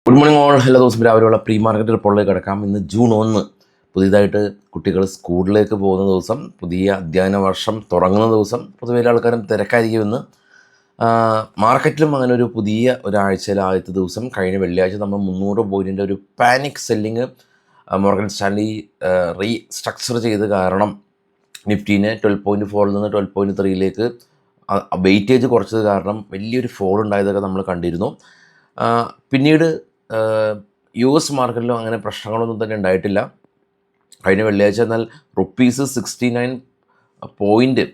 Good morning all. എല്ലാ ദിവസവും രാവിലെയുള്ള പ്രീ മാർക്കറ്റ് റിപ്പോർട്ടിലേക്ക് കിടക്കാം. ഇന്ന് ജൂൺ 1 പുതിയതായിട്ട് കുട്ടികൾ സ്കൂളിലേക്ക് പോകുന്ന ദിവസം, പുതിയ അധ്യയന വർഷം തുടങ്ങുന്ന ദിവസം. പൊതുവെ ആൾക്കാരും തിരക്കായിരിക്കുമെന്ന്. മാർക്കറ്റിലും അങ്ങനെ ഒരു പുതിയ ഒരാഴ്ചയിലെ ആദ്യത്തെ ദിവസം കഴിഞ്ഞ വെള്ളിയാഴ്ച നമ്മൾ 300 പോയിൻറ്റിൻ്റെ ഒരു panic selling Morgan Stanley restructure ചെയ്ത് കാരണം നിഫ്റ്റീനെ 12.4 നിന്ന് 12.3ലേക്ക് വെയിറ്റേജ് കുറച്ചത് കാരണം വലിയൊരു ഫോൾ ഉണ്ടായതൊക്കെ നമ്മൾ കണ്ടിരുന്നു. പിന്നീട് US മാർക്കറ്റിലും അങ്ങനെ പ്രശ്നങ്ങളൊന്നും തന്നെ ഉണ്ടായിട്ടില്ല. കഴിഞ്ഞ വെള്ളിയാഴ്ച എന്നാൽ റുപ്പീസ് 69 പോയിൻറ്റ്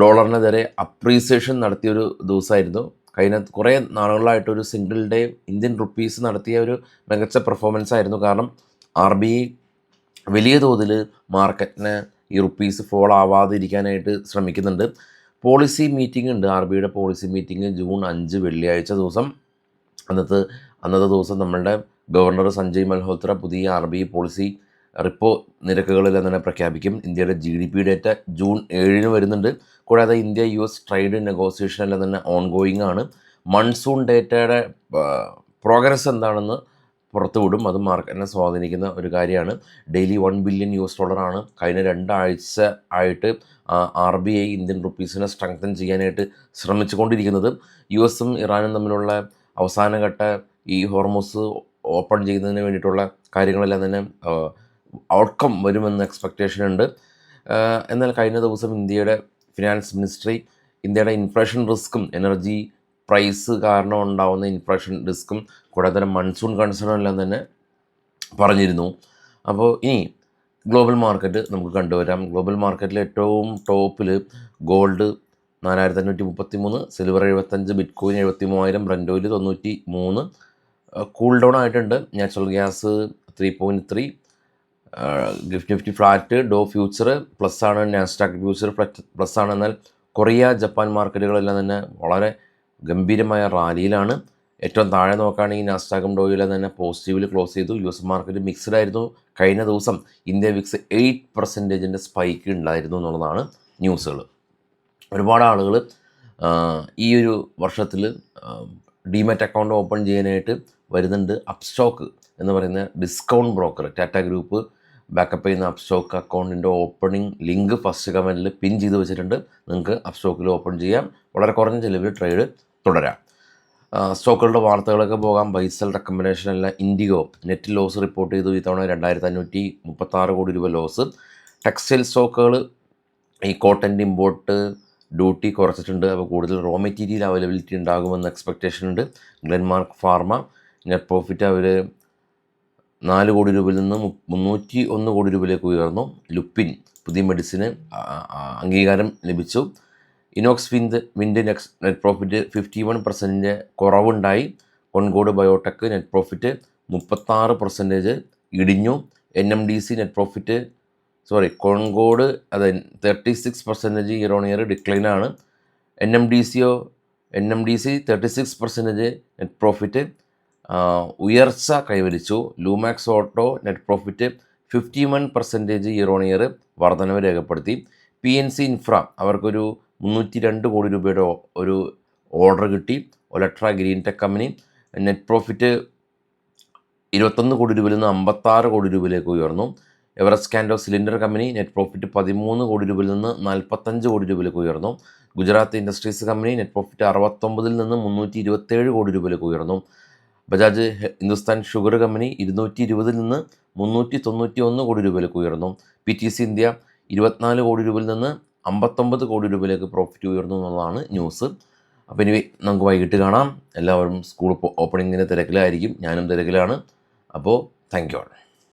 ഡോളറിനെതിരെ അപ്രീസിയേഷൻ നടത്തിയൊരു ദിവസമായിരുന്നു. കഴിഞ്ഞ കുറേ നാളുകളായിട്ടൊരു സിംഗിൾ ഡേ ഇന്ത്യൻ റുപ്പീസ് നടത്തിയ ഒരു മികച്ച പെർഫോമൻസ് ആയിരുന്നു. കാരണം RBI വലിയ തോതിൽ മാർക്കറ്റിനെ ഈ റുപ്പീസ് ഫോൾ ആവാതിരിക്കാനായിട്ട് ശ്രമിക്കുന്നുണ്ട്. പോളിസി മീറ്റിംഗ് ഉണ്ട്, RBIയുടെ പോളിസി മീറ്റിംഗ് ജൂൺ 5 വെള്ളിയാഴ്ച ദിവസം. അന്നത്തെ ദിവസം നമ്മളുടെ ഗവർണർ സഞ്ജയ് മൽഹോത്ര പുതിയ RBI പോളിസി റിപ്പോ നിരക്കുകളെല്ലാം തന്നെ പ്രഖ്യാപിക്കും. ഇന്ത്യയുടെ GDP ഡേറ്റ ജൂൺ 7 വരുന്നുണ്ട്. കൂടാതെ ഇന്ത്യ US ട്രേഡ് നെഗോസിയേഷനെല്ലാം തന്നെ ഓൺഗോയിങ് ആണ്. മൺസൂൺ ഡേറ്റയുടെ പ്രോഗ്രസ് എന്താണെന്ന് പുറത്തുവിടും. അത് മാർക്കറ്റിനെ സ്വാധീനിക്കുന്ന ഒരു കാര്യമാണ്. ഡെയിലി $1 ബില്യൺ കഴിഞ്ഞ 2 ആഴ്ച ആയിട്ട് RBI ഇന്ത്യൻ റുപ്പീസിനെ സ്ട്രെങ്തൻ ചെയ്യാനായിട്ട് ശ്രമിച്ചുകൊണ്ടിരിക്കുന്നത്. USഉം ഇറാനും തമ്മിലുള്ള അവസാനഘട്ട ഈ ഹോർമോസ് ഓപ്പൺ ചെയ്യുന്നതിന് വേണ്ടിയിട്ടുള്ള കാര്യങ്ങളെല്ലാം തന്നെ ഔട്ട്കം വരുമെന്ന് എക്സ്പെക്റ്റേഷൻ ഉണ്ട്. എന്നാൽ കഴിഞ്ഞ ദിവസം ഇന്ത്യയുടെ ഫിനാൻസ് മിനിസ്ട്രി ഇന്ത്യയുടെ ഇൻഫ്ലേഷൻ റിസ്ക്കും എനർജി പ്രൈസ് കാരണം ഉണ്ടാകുന്ന ഇൻഫ്ലേഷൻ റിസ്ക്കും കൂടാതെ മൺസൂൺ കൺസേണും എല്ലാം തന്നെ പറഞ്ഞിരുന്നു. അപ്പോൾ ഇനി ഗ്ലോബൽ മാർക്കറ്റ് നമുക്ക് കണ്ടുവരാം. ഗ്ലോബൽ മാർക്കറ്റിൽ ഏറ്റവും ടോപ്പിൽ gold 4533, silver 75, bitcoin 73,000, Brent oil 93. Cool down ആയിട്ടുണ്ട്. Natural gas 3.3, Nifty flat, Dow future plus ആണ്, നാസ്ഡാക്ക് ഫ്യൂച്ചർ പ്ലസ് ആണ്. എന്നാൽ കൊറിയ, ജപ്പാൻ മാർക്കറ്റുകളെല്ലാം തന്നെ വളരെ ഗംഭീരമായ റാലിയിലാണ്. ഏറ്റവും താഴെ നോക്കുകയാണെങ്കിൽ നാസ്ഡാക്കും ഡോയിലും തന്നെ പോസിറ്റീവിൽ ക്ലോസ് ചെയ്തു. US മാർക്കറ്റ് മിക്സ്ഡ് ആയിരുന്നു. കഴിഞ്ഞ ദിവസം ഇന്ത്യ വിക്സ് 8% സ്പൈക്ക് ഉണ്ടായിരുന്നു എന്നുള്ളതാണ് ന്യൂസുകൾ. ഒരുപാട് ആളുകൾ ഈ ഒരു വർഷത്തിൽ ഡിമാറ്റ് അക്കൗണ്ട് ഓപ്പൺ ചെയ്യാനായിട്ട് വരുന്നുണ്ട്. അപ്സ്റ്റോക്ക് എന്ന് പറയുന്ന discount broker Tata group backup ചെയ്യുന്ന അപ്സ്റ്റോക്ക് അക്കൗണ്ടിൻ്റെ ഓപ്പണിംഗ് ലിങ്ക് ഫസ്റ്റ് കമൻറ്റിൽ പിൻ ചെയ്ത് വെച്ചിട്ടുണ്ട്. നിങ്ങൾക്ക് അപ്സ്റ്റോക്കിൽ ഓപ്പൺ ചെയ്യാം. വളരെ കുറഞ്ഞ ചിലവിൽ ട്രേഡ് തുടരാം. സ്റ്റോക്കുകളുടെ വാർത്തകളൊക്കെ പോകാം. ബൈസൽ റെക്കമെൻഡേഷൻ അല്ല. ഇൻഡിഗോ നെറ്റ് ലോസ് റിപ്പോർട്ട് ചെയ്തു. ഇത്തവണ 2536 കോടി രൂപ ലോസ്. ടെക്സ്റ്റൈൽ സ്റ്റോക്കുകൾ ഈ കോട്ടൻ്റെ ഇമ്പോർട്ട് ഡ്യൂട്ടി കുറച്ചിട്ടുണ്ട്. അപ്പോൾ കൂടുതൽ റോ മെറ്റീരിയൽ അവൈലബിലിറ്റി ഉണ്ടാകുമെന്ന് എക്സ്പെക്റ്റേഷൻ ഉണ്ട്. ഗ്ലെൻമാർക്ക് ഫാർമ നെറ്റ് പ്രോഫിറ്റ് അവർ 4 കോടി രൂപയിൽ നിന്ന് 301 കോടി രൂപയിലേക്ക് ഉയർന്നു. ലുപ്പിൻ പുതിയ മെഡിസിന് അംഗീകാരം ലഭിച്ചു. ഇനോക്സ് വിൻഡ് നെറ്റ് പ്രോഫിറ്റ് 51% കുറവുണ്ടായി. കൊൺകോഡ് ബയോടെക് നെറ്റ് പ്രോഫിറ്റ് 36% ഇടിഞ്ഞു. NMDC net profit Concord 36% year on year ഡിക്ലൈനാണ്. NMDC 36% നെറ്റ് പ്രോഫിറ്റ് ഉയർച്ച കൈവരിച്ചു. Lumax auto net profit 51% year on year വർധനവ് രേഖപ്പെടുത്തി. PNC ഇൻഫ്ര അവർക്കൊരു 302 കോടി രൂപയുടെ ഒരു ഓർഡർ കിട്ടി. Olectra Green Tech company net profit 21 കോടി രൂപയിൽ നിന്ന് 56 കോടി രൂപയിലേക്ക് ഉയർന്നു. Everest Kanto cylinder company net profit 13 കോടി രൂപയിൽ നിന്ന് 45 കോടി രൂപയിലേക്ക് ഉയർന്നു. Gujarat industries company net profit 69 നിന്ന് 327 കോടി രൂപയിലേക്ക് ഉയർന്നു. ബജാജ് ഹിന്ദുസ്ഥാൻ ഷുഗർ കമ്പനി 220 നിന്ന് 391 കോടി രൂപയിലേക്ക് ഉയർന്നു. PTC ഇന്ത്യ 24 കോടി രൂപയിൽ നിന്ന് 59 കോടി രൂപയിലേക്ക് പ്രോഫിറ്റ് ഉയർന്നു എന്നുള്ളതാണ് ന്യൂസ്. അപ്പോൾ ഇനി നമുക്ക് വൈകിട്ട് കാണാം. എല്ലാവരും സ്കൂൾ ഓപ്പണിങ്ങിൻ്റെ തിരക്കിലായിരിക്കും. ഞാനും തിരക്കിലാണ്. അപ്പോൾ താങ്ക് യു ആൾ.